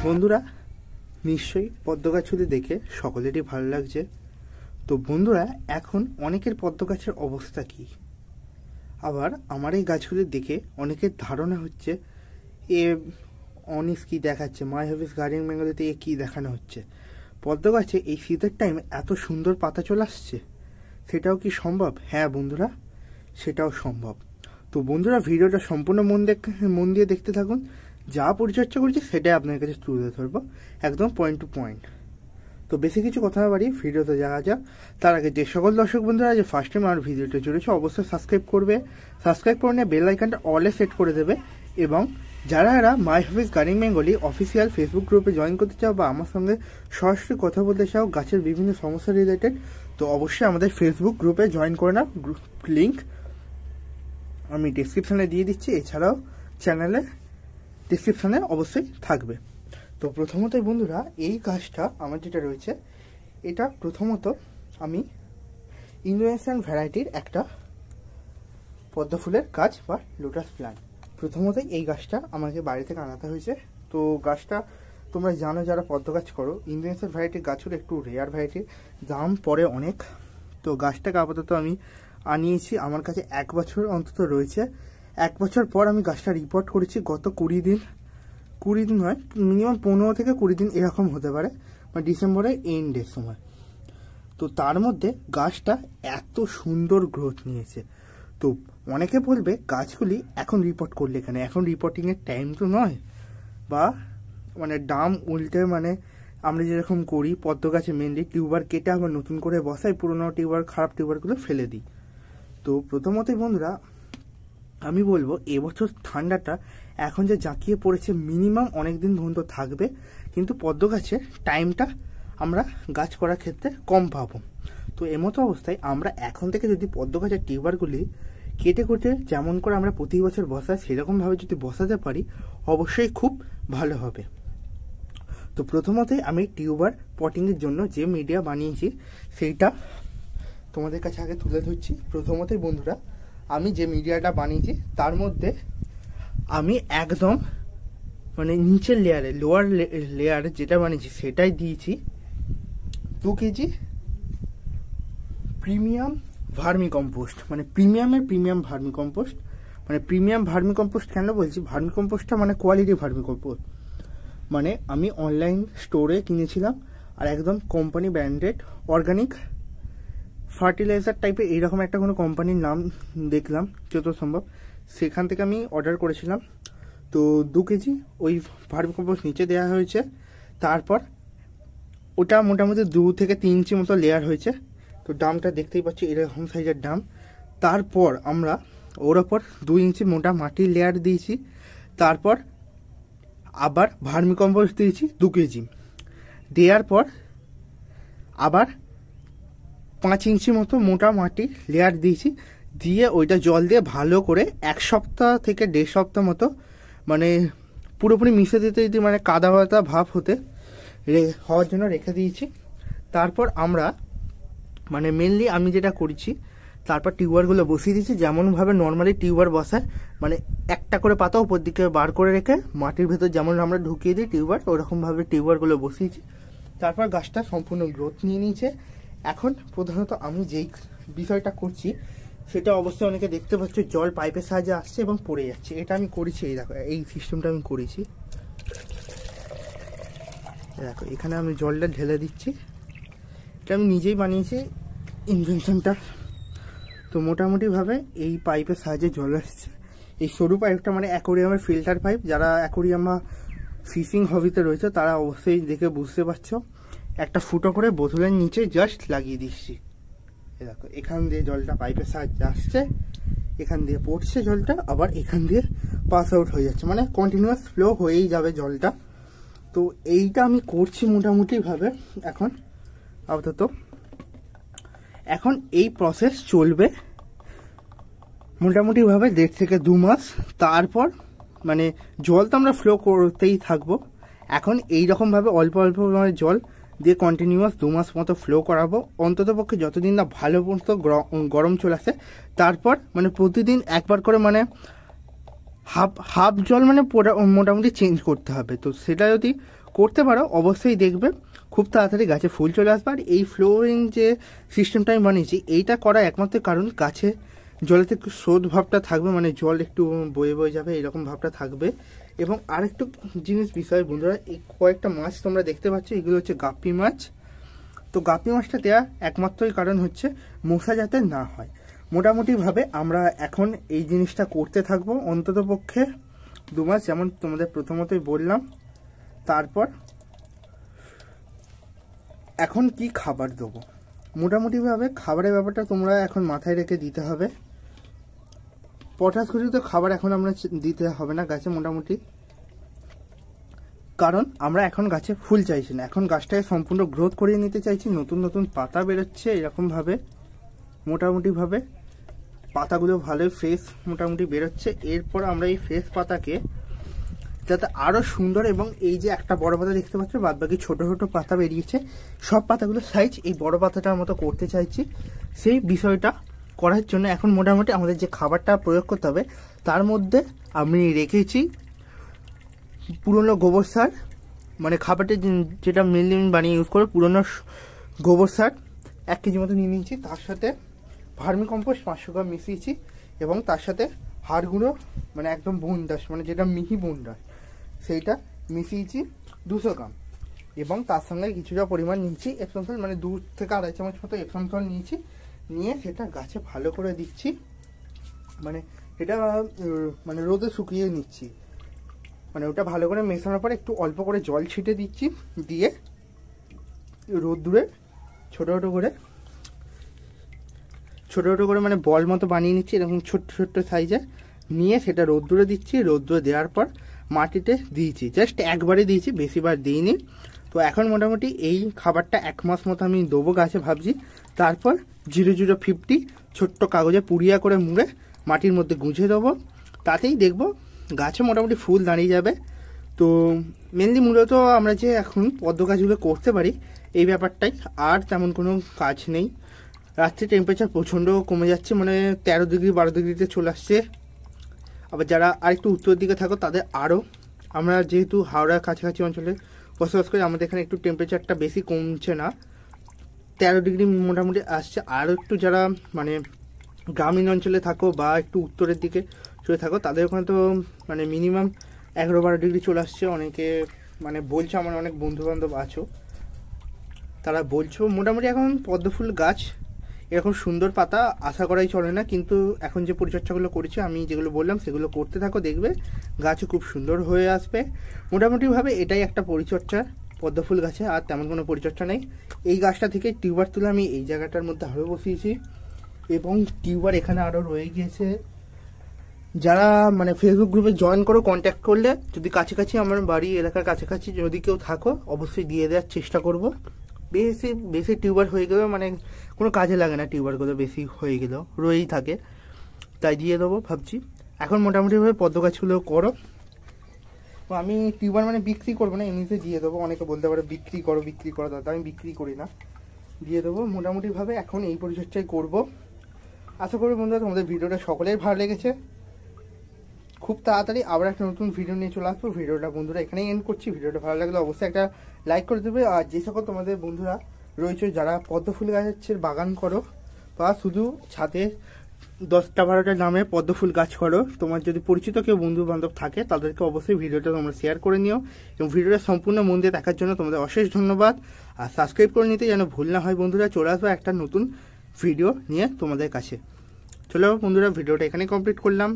বন্ধুরা নিশ্চয়ই পদ্ম গাছগুলি দেখে সকলেরই ভালো লাগছে। তো বন্ধুরা এখন অনেকের পদ্ম গাছের অবস্থা কি, আবার আমার এই গাছগুলি দেখে অনেকের ধারণা হচ্ছে এ অনিস কি দেখাচ্ছে, মাই হাফিজ গার্ডেন বেঙ্গলিতে এ কী দেখানো হচ্ছে। পদ্ম গাছে এই শীতের টাইমে এত সুন্দর পাতা চলে আসছে, সেটাও কি সম্ভব? হ্যাঁ বন্ধুরা, সেটাও সম্ভব। তো বন্ধুরা ভিডিওটা সম্পূর্ণ মন দিয়ে দেখতে থাকুন। যা পরিচর্যা করছি সেটাই আপনার কাছে তুলে ধরবো, একদম পয়েন্ট টু পয়েন্ট। তো বেশি কিছু কথা না বাড়িয়ে ভিডিওতে যাওয়া যাক। তার আগে যে সকল দর্শক বন্ধুরা যে ফার্স্ট টাইম আমার ভিডিওটা জুড়েছে অবশ্যই সাবস্ক্রাইব করবে, সাবস্ক্রাইব করে নিয়ে বেল আইকনটা অলে সেট করে দেবে। এবং যারা মাই হাফিজ গার্ডেন বেঙ্গলি অফিসিয়াল ফেসবুক গ্রুপে জয়েন করতে চাও বা আমার সঙ্গে সরাসরি কথা বলতে চাও গাছের বিভিন্ন সমস্যা রিলেটেড, তো অবশ্যই আমাদের ফেসবুক গ্রুপে জয়েন করে নাও। লিঙ্ক আমি ডিসক্রিপশানে দিয়ে দিচ্ছি, এছাড়াও চ্যানেলে ডিসক্রিপশানে অবশ্যই থাকবে। তো প্রথমতই বন্ধুরা এই গাছটা আমার যেটা রয়েছে, এটা প্রথমত আমি ইন্দোনেশিয়ান ভ্যারাইটির একটা পদ্ম ফুলের গাছ বা লোটাস প্ল্যান্ট। প্রথমতই এই গাছটা আমাকে বাড়ি থেকে আনাতে হয়েছে। তো গাছটা তোমরা জানো যারা পদ্ম গাছ করো, ইন্দোনেশিয়ান ভ্যারাইটির গাছগুলো একটু রেয়ার ভ্যারাইটির, দাম পড়ে অনেক। তো গাছটাকে আপাতত আমি আনিয়েছি, আমার কাছে 1 বছর অন্তত রয়েছে। 1 বছর পর আমি গাছটা রিপোর্ট করেছি গত 20 দিন নয়, মিনিমাম 15 থেকে 20 দিন এরকম হতে পারে, বা ডিসেম্বরের এন্ডের সময়। তো তার মধ্যে গাছটা এত সুন্দর গ্রোথ নিয়েছে। তো অনেকে বলবে গাছগুলি এখন রিপোর্ট করলে এখানে, এখন রিপোর্টিংয়ের টাইম তো নয়, বা মানে ডাম উল্টে মানে আমরা যেরকম করি পদ্ম গাছে মেনলি টিউবার কেটে আবার নতুন করে বসাই, পুরোনো টিউবার খারাপ টিউবারগুলো ফেলে দিই। তো প্রথমতই বন্ধুরা আমি বলবো এবছর ঠান্ডাটা এখন যে জাঁকিয়ে পড়েছে মিনিমাম অনেক দিন পর্যন্ত থাকবে, কিন্তু পদ্ম গাছে টাইমটা আমরা গাছ করার ক্ষেত্রে কম পাবো। তো এমতো অবস্থায় আমরা এখন থেকে যদি পদ্ম গাছের টিউবারগুলি কেটে যেমন করে আমরা প্রতি বছর বসাই সেরকমভাবে যদি বসাতে পারি অবশ্যই খুব ভালো হবে। তো প্রথমতই আমি টিউবার পটিংয়ের জন্য যে মিডিয়া বানিয়েছি সেইটা তোমাদের কাছে আগে তুলে ধরছি। প্রথমতই বন্ধুরা আমি যে মিডিয়াটা বানিয়েছি তার মধ্যে আমি একদম মানে নিচের লেয়ারে লোয়ার লেয়ারে যেটা বানিয়েছি সেটাই দিয়েছি 2 কেজি প্রিমিয়াম ভার্মি কম্পোস্ট, মানে প্রিমিয়াম ভার্মি কম্পোস্ট। মানে প্রিমিয়াম ভার্মি কম্পোস্ট কেন বলছি, ভার্মি কম্পোস্টটা মানে কোয়ালিটি ভার্মি কম্পোস্ট, মানে আমি অনলাইন স্টোরে কিনেছিলাম আর একদম কোম্পানি ব্র্যান্ডেড অর্গানিক ফার্টিলাইজার টাইপের এইরকম একটা কোনো কোম্পানির নাম দেখলাম যত সম্ভব, সেখান থেকে আমি অর্ডার করেছিলাম। তো 2 কেজি ওই ভার্মি কম্পোস্ট নিচে দেওয়া হয়েছে। তারপর ওটা মোটামুটি 2 থেকে 3 ইঞ্চি মতো লেয়ার হয়েছে। তো ডামটা দেখতেই পাচ্ছি এরকম সাইজের ডাম। তারপর আমরা ওর ওপর 2 ইঞ্চি মোটা মাটির লেয়ার দিয়েছি। তারপর আবার ভার্মি কম্পোস্ট দিয়েছি 2 কেজি, দেওয়ার পর আবার 5 ইঞ্চি মতো মোটা মাটি লেয়ার দিয়েছি, দিয়ে ওইটা জল দিয়ে ভালো করে 1 সপ্তাহ থেকে 1.5 সপ্তাহ মতো মানে পুরোপুরি মিশে দিতে মানে কাদা বাদা ভাব হওয়ার জন্য রেখে দিয়েছি। তারপর আমরা মানে মেনলি আমি যেটা করেছি, তারপর টিউবারগুলো বসিয়ে দিয়েছি যেমনভাবে নর্মালি টিউবার বসায়, মানে একটা করে পাতা উপর দিকে বার করে রেখে মাটির ভেতর যেমন আমরা ঢুকিয়ে দিই টিউবার, ওরকমভাবে টিউবারগুলো বসিয়েছি। তারপর গাছটা সম্পূর্ণ গ্রোথ নিয়ে নিয়েছে। এখন প্রধানত আমি যেই বিষয়টা করছি সেটা অবশ্যই অনেকে দেখতে পাচ্ছ, জল পাইপের সাহায্যে আসছে এবং পড়ে যাচ্ছে। এটা আমি করেছি, এই দেখো এই সিস্টেমটা আমি করেছি। দেখো এখানে আমি জলটা ঢেলে দিচ্ছি, এটা আমি নিজেই বানিয়েছি ইনভেনশনটা। তো মোটামুটিভাবে এই পাইপের সাহায্যে জল আসছে। এই সরু পাইপটা মানে অ্যাকোরিয়ামের ফিল্টার পাইপ, যারা অ্যাকোরিয়াম বা ফিশিং হবিতে রয়েছে তারা অবশ্যই দেখে বুঝতে পারছো। একটা ফুটো করে বোতলের নিচে জাস্ট লাগিয়ে দিচ্ছি। দেখো এখান দিয়ে জলটা পাইপের সাহায্যে আসছে, এখান দিয়ে পড়ছে জলটা, আবার এখান দিয়ে পাস আউট হয়ে যাচ্ছে, মানে কন্টিনিউয়াস ফ্লো হয়েই যাবে জলটা। তো এইটা আমি করছি মোটামুটিভাবে এখন আপাতত। এখন এই প্রসেস চলবে মোটামুটিভাবে 1.5 থেকে 2 মাস। তারপর মানে জল তো আমরা ফ্লো করতেই থাকবো। এখন এইরকমভাবে অল্প অল্প জল দিয়ে কন্টিনিউয়াস 2 মাস মতো ফ্লো করাবো, অন্তত পক্ষে যতদিন না ভালো মতো গরম চলে আসে। তারপর মানে প্রতিদিন একবার করে মানে হাফ জল মানে মোটামুটি চেঞ্জ করতে হবে। তো সেটা যদি করতে পারো, অবশ্যই দেখবে খুব তাড়াতাড়ি গাছে ফুল চলে আসবে। আর এই ফ্লোরিং যে সিস্টেমটা আমি বানিয়েছি, এইটা করা একমাত্র কারণ গাছে জলেতে একটু স্রোত ভাবটা থাকবে, মানে জল একটু বয়ে বয়ে যাবে এরকম ভাবটা থাকবে। এবং আরেকটু জিনিস বিষয় বন্ধুরা, এই কয়েকটা মাছ তোমরা দেখতে পাচ্ছ, এগুলো হচ্ছে গাপ্পি মাছ। তো গাপ্পি মাছটা দেওয়া একমাত্রই কারণ হচ্ছে মশা যাতে না হয়। মোটামুটিভাবে আমরা এখন এই জিনিসটা করতে থাকবো অন্তত পক্ষে 2 মাস, যেমন তোমাদের প্রথমতই বললাম। তারপর এখন কি খাবার দেবো, মোটামুটিভাবে খাবারের ব্যাপারটা তোমরা এখন মাথায় রেখে দিতে হবে। পটাশ ঘটিত খাবার এখন আমরা দিতে হবে না গাছে মোটামুটি, কারণ আমরা এখন গাছে ফুল চাইছি না, এখন গাছটাকে সম্পূর্ণ গ্রোথ করিয়ে নিতে চাইছি। নতুন নতুন পাতা বেরোচ্ছে এরকমভাবে, মোটামুটিভাবে পাতাগুলো ভালোই ফ্রেশ মোটামুটি বেরোচ্ছে। এরপর আমরা এই ফ্রেশ পাতাকে যাতে আরও সুন্দর, এবং এই যে একটা বড় পাতা দেখতে পাচ্ছ, বাদ বাকি ছোটো ছোটো পাতা বেরিয়েছে, সব পাতাগুলো সাইজ এই বড় পাতাটার মতো করতে চাইছি। সেই বিষয়টা করার জন্য এখন মোটামুটি আমাদের যে খাবারটা প্রয়োগ করতে হবে, তার মধ্যে আমি রেখেছি পুরনো গোবর সার, মানে খাবারটা যেটা মেনলি আমি বানিয়ে ইউজ করবো, পুরনো গোবর সার 1 কেজি মতো নিয়ে নিয়েছি। তার সাথে ভার্মি কম্পোস্ট 500 গ্রাম মিশিয়েছি, এবং তার সাথে হাড় গুঁড়ো, মানে একদম বুনদাস, মানে যেটা মিহি বুনদাস, সেইটা মিশিয়েছি 200 গ্রাম। এবং তার সঙ্গে কিছুটা পরিমাণ নিয়েছি এপসম সল্ট, মানে 2 থেকে 2.5 চামচ মতো এপসম সল্ট নিয়েছি। নিয়ে সেটা গাছে ভালো করে দিচ্ছি, মানে এটা মানে রোদে শুকিয়ে নিচ্ছি। মানে ওটা ভালো করে মেশানোর পর একটু অল্প করে জল ছিটে দিচ্ছি, দিয়ে রোদ্দুরে ছোটো ছোটো করে মানে বল মতো বানিয়ে নিচ্ছি, এরকম ছোট্ট ছোট্ট সাইজে নিয়ে সেটা রোদ্দুরে দিচ্ছি। রোদ্দুরে দেওয়ার পর মাটিতে দিয়েছি, জাস্ট একবারে দিয়েছি, বেশিবার দিইনি। তো এখন মোটামুটি এই খাবারটা 1 মাস মতো আমি দেবো গাছে ভাবছি। তারপর 0050 ছোট্ট কাগজে পুড়িয়া করে মুড়ে মাটির মধ্যে গুঁজে দেবো, তাতেই দেখবো গাছে মোটামুটি ফুল দাঁড়িয়ে যাবে। তো মেনলি মূলত আমরা যে এখন পদ্ম গাছগুলো করতে পারি এই ব্যাপারটাই, আর তেমন কোনো কাজ নেই। রাত্রে টেম্পারেচার প্রচণ্ড কমে যাচ্ছে, মানে 13 ডিগ্রি 12 ডিগ্রিতে চলে আসছে। আবার যারা আরেকটু উত্তর দিকে থাকো তাদের আরও, আমরা যেহেতু হাওড়ার কাছাকাছি অঞ্চলে বসবাস করি, আমাদের এখানে একটু টেম্পারেচারটা বেশি কমছে না, 13 ডিগ্রি মোটামুটি আসছে। আরও একটু যারা মানে গ্রামীণ অঞ্চলে থাকো বা একটু উত্তরের দিকে চলে থাকো, তাদের ওখানে তো মানে মিনিমাম 11-12 ডিগ্রি চলে আসছে। অনেকে মানে বলছে, আমার অনেক বন্ধুবান্ধব আছো, তারা বলছো মোটামুটি এখন পদ্ম ফুল গাছ এরকম সুন্দর পাতা আশা করাই চলে না। কিন্তু এখন যে পরিচর্যাগুলো করেছি আমি, যেগুলো বললাম সেগুলো করতে থাকো, দেখবে গাছও খুব সুন্দর হয়ে আসবে। মোটামুটিভাবে এটাই একটা পরিচর্যা পদ্ম ফুল গাছে, আর তেমন কোনো পরিচর্যা নেই। এই গাছটা থেকে টিউবার তুলে আমি এই জায়গাটার মধ্যে আরও বসিয়েছি, এবং টিউবার এখানে আরও রয়ে গিয়েছে। যারা মানে ফেসবুক গ্রুপে জয়েন করো, কন্ট্যাক্ট করলে যদি কাছাকাছি আমার বাড়ি এলাকার কাছাকাছি যদি কেউ থাকো, অবশ্যই দিয়ে দেওয়ার চেষ্টা করব। বেশি টিউবার হয়ে গেলেও মানে কোনো কাজে লাগে না, টিউবারগুলো বেশি হয়ে গেলেও রয়েই থাকে, তাই দিয়ে দেবো ভাবছি। এখন মোটামুটিভাবে পদ্ম গাছগুলো করো। তো আমি টিউবার মানে বিক্রি করবো না, এমনিতে দিয়ে দেবো। অনেকে বলতে পারে বিক্রি করো দাদা, আমি বিক্রি করি না, দিয়ে দেবো। মোটামুটিভাবে এখন এই পরিচর্যাই করব। আশা করি বন্ধুরা তোমাদের ভিডিওটা সকলের ভালো লেগেছে। খুব তাড়াতাড়ি আবার একটা নতুন ভিডিও নিয়ে চলে আসবো। ভিডিওটা বন্ধুরা এখানেই এন্ড করছি। ভিডিওটা ভালো লাগলে অবশ্যই একটা লাইক করে দেবে। আর যে সকল তোমাদের বন্ধুরা রয়েছে যারা পদ্ম ফুল গাছের বাগান করো বা শুধু ছাদে 10টা-12টা নামে পদ্ম ফুল গাছ করো, তোমার যদি পরিচিত কেউ বন্ধু বান্ধব থাকে তাদেরকে অবশ্যই ভিডিওটা তোমরা শেয়ার করে নিও। এবং ভিডিওটা সম্পূর্ণ মন দিয়ে দেখার জন্য তোমাদের অশেষ ধন্যবাদ। আর সাবস্ক্রাইব করে নিতে যেন ভুল না হয় বন্ধুরা। চলে আসবো একটা নতুন ভিডিও নিয়ে তোমাদের কাছে। চলো বন্ধুরা, ভিডিওটা এখানেই কমপ্লিট করলাম।